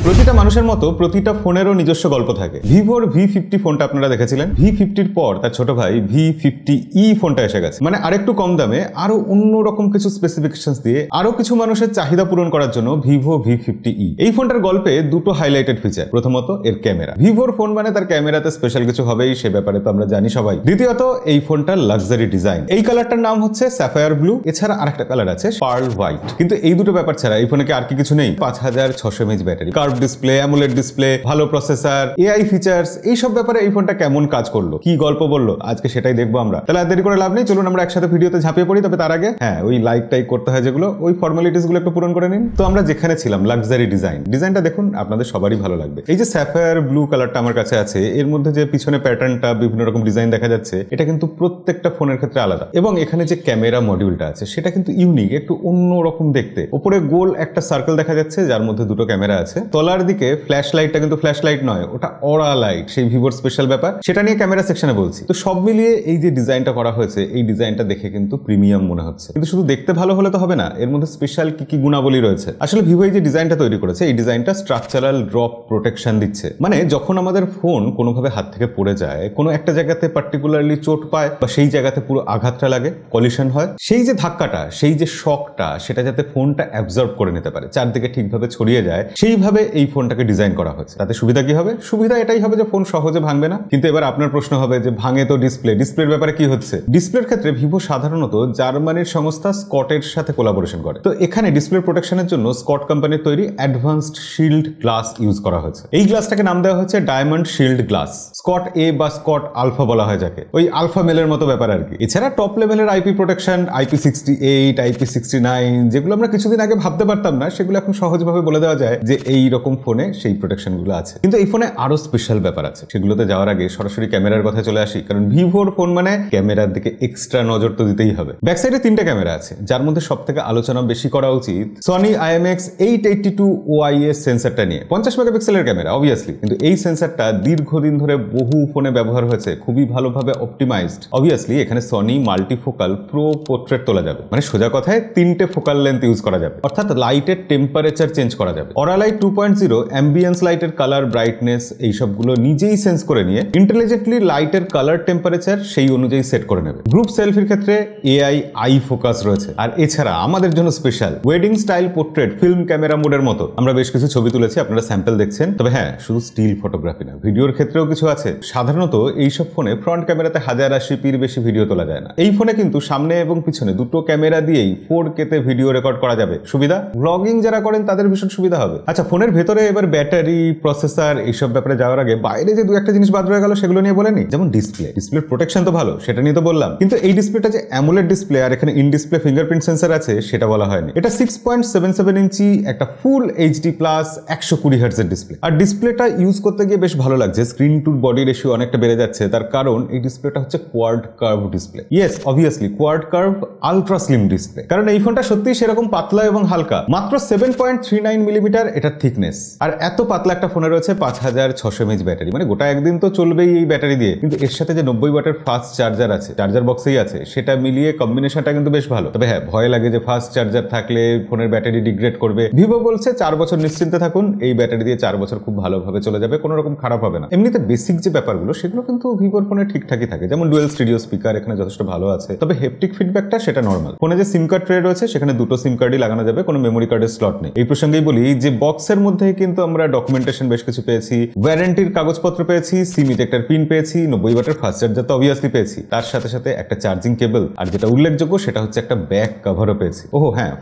প্রতিটা মানুষের মতো প্রতিটা ফোনেরও নিজস্ব গল্প থাকে। ভিভোর V50 ফোনটা আপনারা দেখেছিলেন, V50-র পর তার ছোট ভাই V50e ফোনটা এসে গেছে। মানে আরেকটু কম দামে আরো অন্যরকম কিছু স্পেসিফিকেশনস দিয়ে আরো কিছু মানুষের চাহিদা পূরণ করার জন্য ভিভো V50e। এই ফোনটার গল্পে দুটো হাইলাইটেড ফিচার। প্রথমত এর ক্যামেরা, ভিভোর ফোন মানে তার ক্যামেরাতে স্পেশাল কিছু হবেই, সে ব্যাপারে তো আমরা জানি সবাই। দ্বিতীয়ত এই ফোনটার লাক্সারি ডিজাইন। এই কালারটার নাম হচ্ছে স্যাফায়ার ব্লু, এছাড়া আরেকটা কালার আছে পার্ল হোয়াইট। কিন্তু এই দুটো ব্যাপার ছাড়া এই ফোনে কি আর কিছু নেই? 5600 mAh battery, curve display, AMOLED display, ভালো প্রসেসর, এআই ফিচার্স, এইসব ব্যাপারে এই ফোনটা কেমন কাজ করলো, কি গল্প বললো, আজকে সেটাই দেখবো আমরা। তাহলে আর দেরি করে লাভ নেই, চলুন আমরা একসাথে ভিডিওতে ঝাঁপিয়ে পড়ি। তবে তার আগে ওই লাইক টাইক করতে হয় যেগুলো, ওই ফর্মালিটিস গুলো একটু পূরণ করে নিন। তো আমরা যেখানে ছিলাম, লাক্সারি ডিজাইনটা দেখুন, আপনাদের সবারই ভালো লাগবে। এই যে স্যাফায়ার ব্লু কালারটা আমার কাছে আছে, এর মধ্যে যে পিছনে প্যাটার্নটা, বিভিন্ন রকম ডিজাইন দেখা যাচ্ছে, এটা কিন্তু প্রত্যেকটা ফোনের ক্ষেত্রে আলাদা। এবং এখানে যে ক্যামেরা মডিউলটা আছে সেটা কিন্তু ইউনিক, একটু অন্যরকম দেখতে। উপরে গোল একটা সার্কেল দেখা যাচ্ছে যার মধ্যে দুটো ক্যামেরা আছে। তলার দিকে ফ্ল্যাশ লাইটটা কিন্তু ফ্ল্যাশ লাইট নয়, ওটা অরা লাইট, সেই ভিভোর স্পেশাল ব্যাপার, সেটা নিয়ে ক্যামেরা সেকশনে বলছি। তো সব মিলিয়ে এই যে ডিজাইনটা করা হয়েছে, এই ডিজাইনটা দেখে কিন্তু প্রিমিয়াম মনে হচ্ছে। কিন্তু শুধু দেখতে ভালো হলে তো হবে না, এর মধ্যে স্পেশাল কি কি গুণাবলী রয়েছে। আসলে ভিভো এই যে ডিজাইনটা তৈরি করেছে, এই ডিজাইনটা স্ট্রাকচারাল ড্রপ প্রোটেকশন দিচ্ছে। মানে যখন আমাদের ফোন কোনোভাবে হাত থেকে পড়ে যায়, কোনো একটা জায়গাতে পার্টিকুলারলি চোট পায় বা সেই জায়গাতে পুরো আঘাতটা লাগে, কলিশন হয়, সেই যে ধাক্কাটা, সেই যে শকটা, সেটা যাতে ফোনটা অ্যাবজর্ব করে নিতে পারে, চারদিকে ঠিকভাবে ছড়িয়ে যায়, সেইভাবে এই ফোনটাকে ডিজাইন করা হয়েছে। তাতে সুবিধা কি হবে? সুবিধা এটাই হবে যে ফোন সহজে ভাঙবে না। কিন্তু এবার আপনার প্রশ্ন হবে যে ভাঙে তো ডিসপ্লের ব্যাপারে কি হচ্ছে? ডিসপ্লের ক্ষেত্রে ভিভো সাধারণত জার্মানির সংস্থা স্কটের সাথে কোলাবোরেশন করে। তো এখানে ডিসপ্লে প্রোটেকশনের জন্য স্কট কোম্পানির তৈরি অ্যাডভান্সড শিল্ড গ্লাস ইউজ করা হয়েছে। এই গ্লাসটাকে নাম দেওয়া হয়েছে ডায়মন্ড শিল্ড গ্লাস। স্কট এ বা স্কট আলফা বলা হয় যাকে, ওই আলফা মেলের মতো ব্যাপার আর কি। এছাড়া টপ লেভেলের আইপি প্রোটেকশন, IP68, IP69, যেগুলো আমরা কিছুদিন আগে ভাবতে পারতাম না, সেগুলো এখন সহজভাবে বলে দেওয়া যায় যে এই রকম ফোনে সেই প্রোটেকশন গুলো আছে। কিন্তু এই ফোনে আরো স্পেশাল ব্যাপার আছে, সেগুলোতে যাওয়ার আগে সরাসরি ক্যামেরার কথা চলে আসি, কারণ ভিভোর ফোন মানে ক্যামেরার দিকে এক্সট্রা নজর তো দিতেই হবে। ব্যাক সাইডে 3টে ক্যামেরা আছে, যার মধ্যে সব থেকে আলোচনা বেশি করা উচিত সনি IMX882OIS সেন্সরটা নিয়ে। 50 মেগাপিক্সেলের ক্যামেরা অবভিয়াসলি, কিন্তু এই সেন্সরটা দীর্ঘদিন ধরে বহু ফোনে ব্যবহার হয়েছে, খুবই ভালোভাবে অপটিমাইজড। অবভিয়াসলি এখানে সনি মাল্টিফোকাল প্রো পোর্ট্রেট তোলা যাবে, মানে সোজা কথায় 3টে ফোকাল লেন্থ ইউজ করা যাবে, অর্থাৎ লাইটের টেম্পারেচার চেঞ্জ করা যাবে। অরা লাইট 2.0 অ্যাম্বিয়েন্স লাইটের কালার, ব্রাইটনেস, এই সবগুলো নিজেই সেন্স করে নিয়ে ইন্টেলিজেন্টলি লাইটের কালার টেম্পারেচার সেই অনুযায়ী সেট করে নেবে। গ্রুপ সেলফির ক্ষেত্রে AI আই ফোকাস রয়েছে। আর এছাড়া আমাদের জন্য special wedding style portrait film camera মোডের মতো আমরা বেশ কিছু ছবি তুলেছি, আপনারা স্যাম্পল দেখছেন। তবে শুধু স্টিল ফটোগ্রাফি না, ভিডিওর ক্ষেত্রেও কিছু আছে। সাধারণত এইসব ফোনে ফ্রন্ট ক্যামেরাতে 1080pর বেশি ভিডিও তোলা যায় না। এই ফোনে কিন্তু সামনে এবং পিছনে দুটো ক্যামেরা দিয়েই 4K তে ভিডিও রেকর্ড করা যাবে। সুবিধা, ব্লগিং যারা করেন তাদের ভীষণ সুবিধা হবে। আচ্ছা, ফোনের ভেতরে এবার ব্যাটারি, প্রসেসর, এইসব ব্যাপারে যাওয়ার আগে বাইরে যে দু একটা জিনিস বাদ রয়ে গেল সেগুলো নিয়ে বলে নি। যেমন ডিসপ্লের প্রোটেকশন তো ভালো, সেটা নিয়ে তো বললাম, কিন্তু এই ডিসপ্লেটা যে অ্যামোলেড ডিসপ্লে আর এখানে ইন ডিসপ্লে ফিঙ্গারপ্রিন্ট সেন্সর আছে সেটা বলা হয়নি। এটা 6.77 ইঞ্চি একটা ফুল HD প্লাস 120 Hz এর ডিসপ্লে। আর ডিসপ্লেটা ইউজ করতে গিয়ে বেশ ভালো লাগছে, স্ক্রিন টু বডি রেশিও অনেকটা বেড়ে যাচ্ছে। তার কারণ এই ডিসপ্লেটা হচ্ছে quad curve display. Yes, obviously quad curve ultra slim display, কারণ এই ফোনটা সত্যি সেরকম পাতলা এবং হালকা। মাত্র 7.39 মিলিমিটার এটা থিকনেস। আর এত পাতলা একটা ফোনে রয়েছে 5600 mAh ব্যাটারি, মানে গোটা একদিন তো চলবেই এই ব্যাটারি দিয়ে। কিন্তু এর সাথে যে 90 ওয়াটের ফাস্ট চার্জার আছে, চার্জার বক্সেই আছে, সেটা মিলিয়ে কম্বিনেশনটা কিন্তু বেশ ভালো। তবে ভয় লাগে যে ফাস্ট চার্জার থাকলে ফোনের ব্যাটারি ডিগ্রেড করবে। ভিভো বলছে 4 বছর নিশ্চিন্তে থাকুন, এই ব্যাটারি দিয়ে 4 বছর খুব ভালোভাবে চলে যাবে, কোনো রকম খারাপ হবে না। এমনিতে বেসিক যে ব্যাপারগুলো সেগুলো কিন্তু ভিভোর ফোনে ঠিকঠাকই থাকে, যেমন ডুয়েল স্টিরিও স্পিকার এখানে যথেষ্ট ভালো আছে। তবে হেপটিক ফিডব্যাকটা সেটা নর্মাল। ফোনে যে সিম কার্ড ট্রে রয়েছে সেখানে দুটো সিম কার্ডই লাগানো যাবে, কোনো মেমোরি কার্ডের স্লট নেই। এই প্রসঙ্গেই বলি যে বক্সের মধ্যেই কিন্তু আমরা ডকুমেন্টেশন বেশ কিছু পেয়েছি, ওয়ারেন্টির কাগজপত্র পেয়েছি, সিম ইজেক্টর পিন পেয়েছি, 90 ওয়াটের ফাস্ট চার্জার তো অবভিয়াসলি পেয়েছি, তার সাথে সাথে একটা চার্জিং কেবল, আর যেটা উল্লেখযোগ্য সেটা হচ্ছে একটা ব্যাক কভারও পেয়েছি।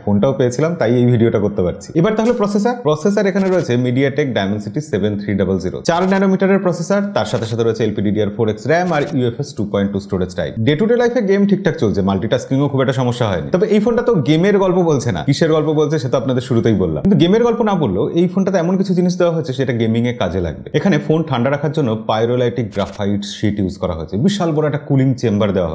ফোনটাও পেয়েছিলাম, তাই এই ভিডিওটা করতে পারছি। এবার তাহলে প্রসেসর এখানে রয়েছে MediaTek Dimensity 7300, 4 ন্যানোমিটারের প্রসেসর, তার সাথে সাথে রয়েছে LPDDR4X RAM আর UFS 2.2 storage type. Day to day লাইফে গেম ঠিকঠাক চলছে, মাল্টিটাস্কিংও খুব একটা সমস্যা হয়নি। তবে এই ফোনটা তো গেমের গল্প বলছে না, কিসের গল্প বলছে সেটা আপনাদের শুরুতেই বললাম। কিন্তু গেমের গল্প না বললেও এই ফোনটাতে এমন কিছু জিনিস দেওয়া হয়েছে সেটা গেমিং এ কাজে লাগবে। এখানে ফোন ঠান্ডা রাখার জন্য পাইরোলাইটিক গ্রাফাইট শীট ইউজ করা হয়েছে, বিশাল বড় একটা কুলিং চেম্বার দেওয়া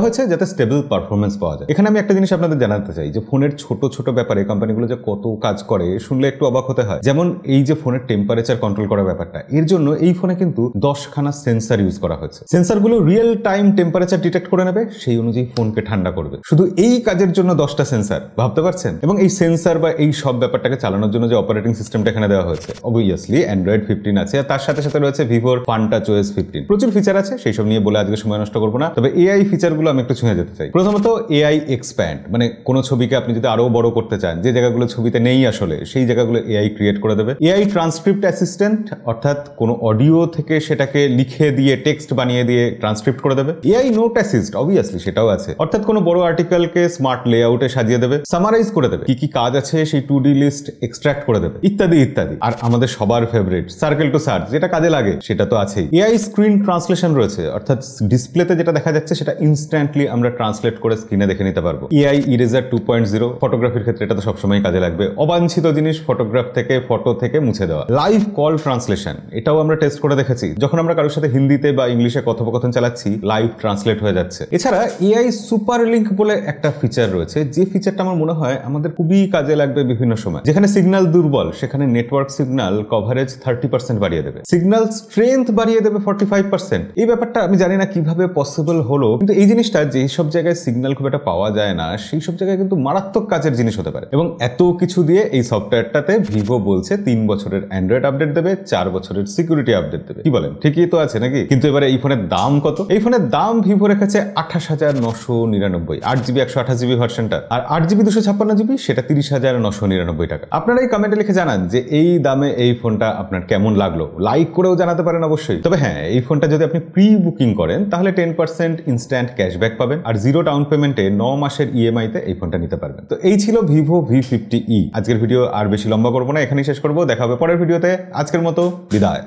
হয়েছে যাতে স্টেবল পারফরমেন্স পাওয়া যায়। এখানে আমি একটা জিনিস আপনাদের জানাতে চাই যে ফোনের ছোট ছোট ব্যাপারে কোম্পানিগুলো যে কত কাজ করে শুনলে একটু অবাক হতে হয়। যেমন এই যে ফোনের টেম্পারেচার কন্ট্রোল করার ব্যাপারটা, এর জন্য এই ফোনে কিন্তু 10খানা সেন্সর ইউজ করা হয়েছে। সেন্সরগুলো রিয়েল টাইম টেম্পারেচার ডিটেক্ট করে নেবে, সেই অনুযায়ী ফোনকে ঠান্ডা করবে। শুধু এই কাজের জন্য 10টা সেন্সর, ভাবতে পারছেন? এবং এই সেন্সর বা এই সব ব্যাপারটাকে চালানোর জন্য যে অপারেটিং সিস্টেমটা এখানে দেওয়া হয়েছে। অবভিয়াসলি অ্যান্ড্রয়েড 15 আছে, আর তার সাথে সাথে রয়েছে ভিভোর ফান্টাচ OS 15। প্রচুর ফিচার আছে, সেই সব নিয়ে বলে আজকে সময় নষ্ট করবো না। তবে এআই ফিচারগুলো আমি একটু ছুঁয়ে যেতে চাই। প্রথমত এআই এক্সপ্যান্ড, মানে কোনো ছবিকে আপনি যদি আরো বড় করতে চান, যে জায়গাগুলো ছবিতে নেই আসলে সেই জায়গাগুলো এআই ক্রিয়েট করে দেবে। এআই ট্রান্সক্রিপ্ট অ্যাসিস্ট্যান্ট, অর্থাৎ কোনো অডিও থেকে সেটাকে লিখে দিয়ে টেক্সট বানিয়ে দিয়ে ট্রান্সক্রিপ্ট করে দেবে। এআই নোট অ্যাসিস্ট, অবভিয়াসলি সেটাও আছে, অর্থাৎ কোনো বড় আর্টিকেলকে স্মার্ট লেআউটে সাজিয়ে দেবে, সামারাইজ করে দেবে, কি কি কাজ আছে সেই টু ডি লিস্ট এক্সট্রাক্ট করে দেবে, ইত্যাদি ইত্যাদি। আর আমাদের সবার ফেভারিট সার্কেল টু সার্চ, যেটা কাজে লাগে সেটা তো আছেই। এআই স্ক্রিন ট্রান্সলেশন রয়েছে, অর্থাৎ ডিসপ্লেতে যেটা দেখা যাচ্ছে সেটা ইনস্ট্যান্টলি আমরা ট্রান্সলেট করে স্ক্রিনে দেখে নিতে পারবো। এআই ইরেজার 2.0, ফটোগ্রাফির ক্ষেত্রে এটা তো সবসময় কাজে লাগবে। অবাঞ্ছিত জিনিস ফটোগ্রাফ থেকে ফটো থেকে মুছে দেওয়া। লাইভ কল ট্রান্সলেশন, এটাও আমরা টেস্ট করে দেখেছি, যখন আমরা কারোর সাথে হিন্দিতে বা ইংলিশে কথোপকথন চালাচ্ছি লাইভ ট্রান্সলেট হয়ে যাচ্ছে। এছাড়া এআই সুপার লিঙ্ক বলে একটা ফিচার রয়েছে, যে ফিচারটা আমার মনে হয় আমাদের খুবই কাজে লাগবে বিভিন্ন সময়। যেখানে সিগন্যাল দুর্বল সেখানে নেটওয়ার্ক সিগন্যাল কভারেজ 30% বাড়িয়ে দেবে, সিগন্যাল স্ট্রেংথ বাড়িয়ে দেবে 45%। এই ব্যাপারটা আমি জানি না কিভাবে পসিবল হলো, কিন্তু এই জিনিসটা যেই সব জায়গায় সিগন্যাল খুব একটা পাওয়া যায় না সেই সব জায়গায় কিন্তু মারাত্মক কাজের জিনিস হতে পারে। এবং এত কিছু দিয়ে এই সফটওয়্যারটাতে ভিভো বলছে 3 বছরের অ্যান্ড্রয়েড আপডেট দেবে, 4 বছরের সিকিউরিটি আপডেট দেবে। কি বলেন, ঠিকই তো আছে নাকি? কিন্তু এবারে এই ফোনের দাম কত? এই ফোনের দাম ভিভো রেখেছে 28,999, 8GB 128GB ভার্সনটা, আর 8GB 256GB সেটা 30,999 টাকা। আপনারা এই কমেন্টে লিখে জানান যে এই দামে এই ফোনটা আপনার কেমন লাগলো, লাইক করেও জানাতে পারেন অবশ্যই। তবে হ্যাঁ, এই ফোনটা যদি আপনি প্রি বুকিং করেন তাহলে 10% ইনস্ট্যান্ট ক্যাশব্যাক পাবেন, আর 0 ডাউন পেমেন্টে 9 মাসের ইএমআই তে এই ফোনটা নিতে পারবেন। তো এই ছিল ভিভো V50e। আজকের ভিডিও আর বেশি লম্বা করবো না, এখানেই শেষ করবো। দেখা হবে পরের ভিডিওতে। আজকের মতো বিদায়।